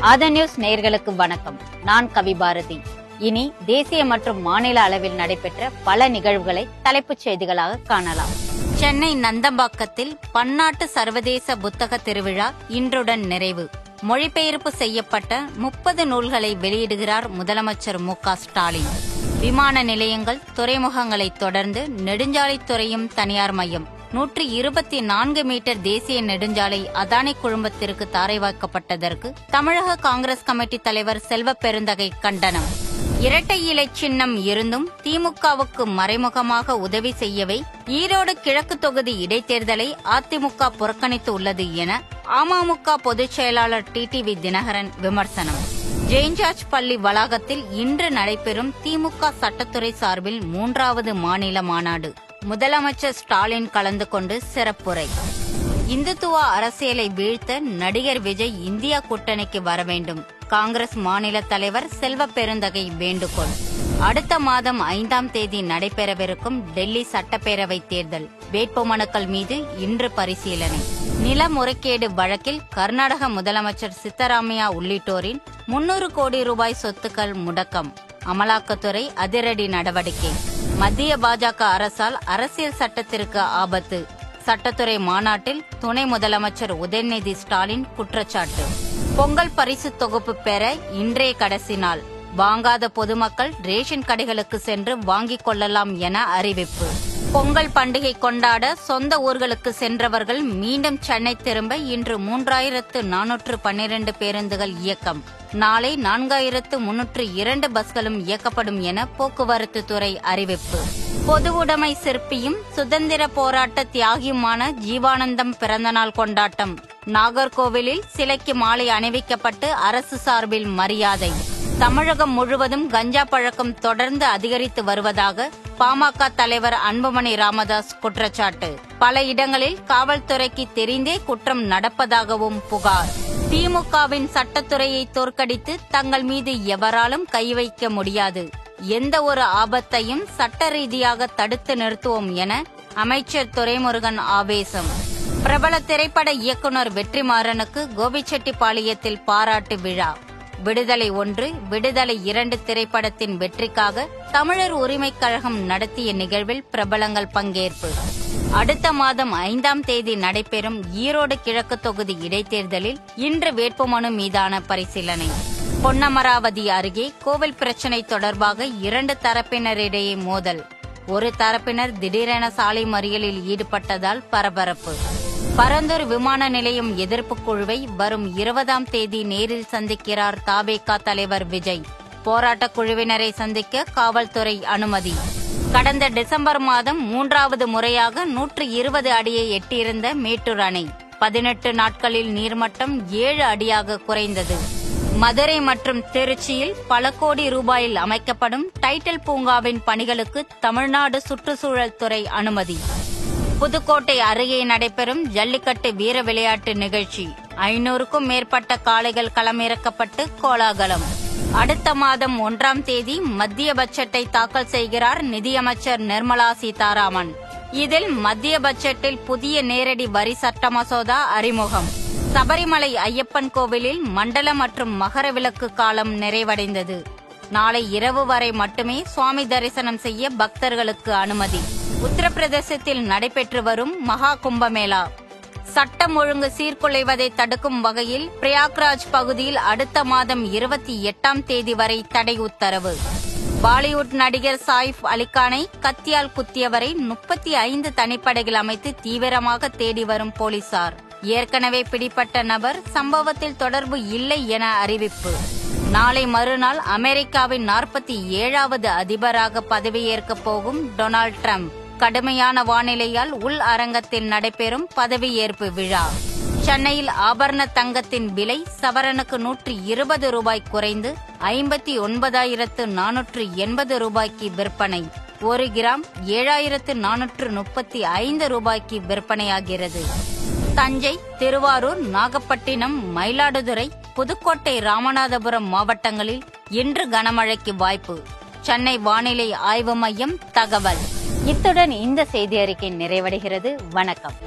ஆதா நியூஸ் நேயர்களுக்கு வணக்கம். நான் கவி பாரதி. இனி தேசிய மற்றும் மாநில அளவில் நடைபெற்ற பல நிகழ்வுகளை தலைப்புச் செய்திகளாக காணலாம். சென்னை நந்தம்பாக்கத்தில் பன்னாட்டு சர்வதேச புத்தக திருவிழா இன்றுடன் நிறைவு. மொழிபெயர்ப்பு செய்யப்பட்ட 30 நூல்களை வெளியிடுகிறார் முதலமைச்சர் மு.க.ஸ்டாலின். விமான நிலையங்கள், துறைமுகங்களை தொடர்ந்து நெடுஞ்சாலைத்துறையும் தனியார் மையம். 124 மீட்டர் தேசிய நெடுஞ்சாலை அதானி குழுமத்திற்கு தாரைவாக்கப்பட்டதற்கு தமிழக காங்கிரஸ் கமிட்டி தலைவர் செல்வ பெருந்தகை கண்டனம். இரட்டை இலை சின்னம் இருந்தும் திமுகவுக்கு மறைமுகமாக உதவி செய்யவே ஈரோடு கிழக்கு தொகுதி இடைத்தேர்தலை அதிமுக புறக்கணித்து உள்ளது என அமமுக பொதுச் செயலாளர் டிடிவி தினகரன் விமர்சனம். ஜெயின்ஜார்ஜ் பள்ளி வளாகத்தில் இன்று நடைபெறும் திமுக சட்டத்துறை சார்பில் 3வது மாநில மாநாடு. முதலமைச்சர் ஸ்டாலின் கலந்து கொண்டு சிறப்புரை. இந்துத்துவ அரசியலை வீழ்த்த நடிகர் விஜய் இந்தியா கூட்டணிக்கு வர வேண்டும். காங்கிரஸ் மாநில தலைவர் செல்வ பெருந்தகை வேண்டுகோள். அடுத்த மாதம் 5ஆம் தேதி நடைபெறவிருக்கும் டெல்லி சட்டப்பேரவை தேர்தல் வேட்புமனுக்கள் மீது இன்று பரிசீலனை. நில முறைகேடு வழக்கில் கர்நாடக முதலமைச்சர் சித்தராமையா உள்ளிட்டோரின் 300 கோடி ரூபாய் சொத்துக்கள் முடக்கம். அமலாக்கத்துறை அதிரடி நடவடிக்கை. மத்திய பாஜக அரசால் அரசியல் சட்டத்திற்கு ஆபத்து. சட்டத்துறை மாநாட்டில் துணை முதலமைச்சர் உதயநிதி ஸ்டாலின் குற்றச்சாட்டு. பொங்கல் பரிசு தொகுப்பு பெற இன்றைய கடைசி நாள். வாங்காத பொதுமக்கள் ரேஷன் கடைகளுக்கு சென்று வாங்கிக் கொள்ளலாம் என அறிவிப்பு. பொங்கல் பண்டிகை கொண்டாட சொந்த ஊர்களுக்கு சென்றவர்கள் மீண்டும் சென்னை திரும்ப இன்று 3412 பேருந்துகள் இயக்கம். நாளை 4302 பஸ்களும் இயக்கப்படும் என போக்குவரத்து துறை அறிவிப்பு. பொது உடைமை சிற்பியும் சுதந்திர போராட்ட தியாகியுமான ஜீவானந்தம் பிறந்தநாள் கொண்டாட்டம். நாகர்கோவிலில் சிலைக்கு மாலை அணிவிக்கப்பட்டு அரசு சார்பில் மரியாதை. தமிழகம் முழுவதும் கஞ்சா பழக்கம் தொடர்ந்து அதிகரித்து வருவதாக பாமக தலைவர் அன்புமணி ராமதாஸ் குற்றச்சாட்டு. பல இடங்களில் காவல்துறைக்கு தெரிந்தே குற்றம் நடப்பதாகவும் புகார். திமுகவின் சட்டத்துறையை தோற்கடித்து தங்கள் மீது எவராலும் கை வைக்க முடியாது. எந்த ஒரு ஆபத்தையும் சட்ட ரீதியாக தடுத்து நிறுத்துவோம் என அமைச்சர் துரைமுருகன் ஆவேசம். பிரபல திரைப்பட இயக்குனர் வெற்றிமாறனுக்கு கோபிச்செட்டிப்பாளையத்தில் பாராட்டு விழா. விடுதலை 1, விடுதலை 2 திரைப்படத்தின் வெற்றிக்காக தமிழர் உரிமைக் கழகம் நடத்திய நிகழ்வில் பிரபலங்கள் பங்கேற்பு. அடுத்த மாதம் 5ஆம் தேதி நடைபெறும் ஈரோடு கிழக்கு தொகுதி இடைத்தேர்தலில் இன்று வேட்புமனு மீதான பரிசீலனை. பொன்னமராவதி அருகே கோவில் பிரச்சினை தொடர்பாக 2 தரப்பினரிடையே மோதல். ஒரு தரப்பினர் திடீரென சாலை மறியலில் ஈடுபட்டதால் பரபரப்பு. பரந்தூர் விமான நிலையம் எதிர்ப்பு குழுவை வரும் 20ஆம் தேதி நேரில் சந்திக்கிறார் தவேகா தலைவர் விஜய். போராட்ட குழுவினரை சந்திக்க காவல்துறை அனுமதி. கடந்த டிசம்பர் மாதம் 3வது முறையாக 120 அடியை எட்டியிருந்த மேட்டூர் அணை 18 நாட்களில் நீர்மட்டம் 7 அடியாக குறைந்தது. மதுரை மற்றும் திருச்சியில் பல கோடி ரூபாயில் அமைக்கப்படும் டைட்டில் பூங்காவின் பணிகளுக்கு தமிழ்நாடு சுற்றுச்சூழல் துறை அனுமதி. புதுக்கோட்டை அருகே நடைபெறும் ஜல்லிக்கட்டு வீர விளையாட்டு நிகழ்ச்சி. 500க்கும் மேற்பட்ட காளைகள் களமிறக்கப்பட்டு கோலாகலம். அடுத்த மாதம் 1ஆம் தேதி மத்திய பட்ஜெட்டை தாக்கல் செய்கிறார் நிதியமைச்சர் நிர்மலா சீதாராமன். இதில் மத்திய பட்ஜெட்டில் புதிய நேரடி வரி சட்ட மசோதா அறிமுகம். சபரிமலை ஐயப்பன் கோவிலில் மண்டல மற்றும் மகர விளக்கு காலம் நிறைவடைந்தது. நாளை இரவு வரை மட்டுமே சுவாமி தரிசனம் செய்ய பக்தர்களுக்கு அனுமதி. உத்தரப்பிரதேசத்தில் நடைபெற்று வரும் மகா கும்பமேளா. சட்டம் ஒழுங்கு சீர்குலைவதை தடுக்கும் வகையில் பிரயாக்ராஜ் பகுதியில் அடுத்த மாதம் 28ஆம் தேதி வரை தடை உத்தரவு. பாலிவுட் நடிகர் சாயிஃப் அலிகானை கத்தியால் குத்தியவரை 35 தனிப்படைகள் அமைத்து தீவிரமாக தேடி வரும் போலீசார். ஏற்கனவே பிடிப்பட்ட நபர் சம்பவத்தில் தொடர்பு இல்லை என அறிவிப்பு. நாளை மறுநாள் அமெரிக்காவின் 47வது அதிபராக பதவியேற்கப் போகும் டொனால்ட் ட்ரம்ப். கடுமையான வானிலையால் உள் அரங்கத்தில் நடைபெறும் பதவியேற்பு விழா. சென்னையில் ஆபரண தங்கத்தின் விலை சவரனுக்கு 120 ரூபாய் குறைந்து 59,480 ரூபாய்க்கு விற்பனை. 1 கிராம் 7,435 ரூபாய்க்கு விற்பனையாகிறது. தஞ்சை, திருவாரூர், நாகப்பட்டினம், மயிலாடுதுறை, புதுக்கோட்டை, ராமநாதபுரம் மாவட்டங்களில் இன்று கனமழைக்கு வாய்ப்பு. சென்னை வானிலை ஆய்வு மையம் தகவல். இத்துடன் இந்த செய்தி அறிக்கை நிறைவடைகிறது. வணக்கம்.